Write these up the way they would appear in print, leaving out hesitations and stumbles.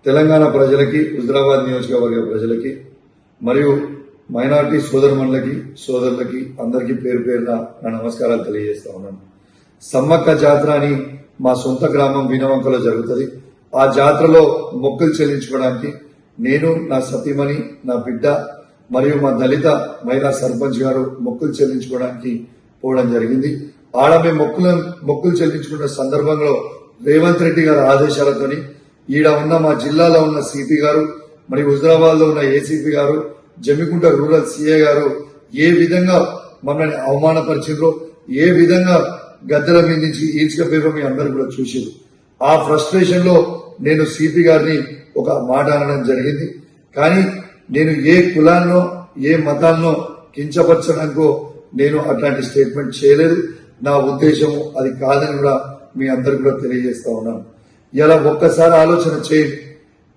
తెలంగాణ ప్రజలకి, హుజరాబాద్ నియోజకవర్గ ప్రజలకి మరియు మైనార్టీ సోదరుమణులకి, సోదరులకి అందరికీ పేరు పేరున నా నమస్కారాలు తెలియజేస్తా ఉన్నాను. సమ్మక్క జాతర అని మా సొంత గ్రామం వీణవంకలో జరుగుతుంది. ఆ జాతరలో మొక్కులు చెల్లించుకోవడానికి నేను, నా సతీమణి, నా బిడ్డ మరియు మా దళిత మహిళా సర్పంచ్ గారు మొక్కులు చెల్లించుకోవడానికి పోవడం జరిగింది. ఆడ మేము మొక్కులు చెల్లించుకున్న సందర్భంలో రేవంత్ రెడ్డి గారి ఆదేశాలతోని ఈడ ఉన్న మా జిల్లాలో ఉన్న సిపి గారు మరియు హుజరాబాద్ లో ఉన్న ఏసీపీ గారు, జమ్మికుంట రూరల్ సిఐ గారు ఏ విధంగా మమ్మల్ని అవమానపరిచిండ్రో, ఏ విధంగా గద్దెల మీద నుంచి ఈడ్చుకపోయారో మీ అందరూ కూడా చూసారు. ఆ ఫ్రస్ట్రేషన్ లో నేను సిపి గారిని ఒక మాట అనడం జరిగింది. కానీ నేను ఏ కులాన్నో ఏ మతాన్నో కించపరచడానికో నేను అట్లాంటి స్టేట్మెంట్ చేయలేదు. నా ఉద్దేశము అది కాదని కూడా మీ అందరికి కూడా తెలియజేస్తా ఉన్నాను. ఇలా ఒక్కసారి ఆలోచన చేయండి.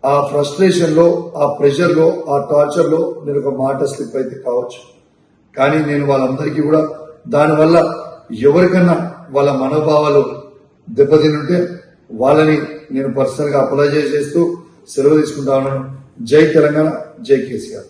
ఆ ఫ్రస్ట్రేషన్ లో, ఆ ప్రెషర్ లో, ఆ టార్చర్ లో నేను ఒక మాట స్లిప్ అయితే కావచ్చు. కానీ నేను వాళ్ళందరికీ కూడా దానివల్ల ఎవరికన్నా వాళ్ళ మనోభావాలు దెబ్బతింటే వాళ్ళని నేను పర్సనల్ గా అప్లై చేస్తూ సెలవు తీసుకుంటా ఉన్నాను. జై తెలంగాణ, జై కేసీఆర్.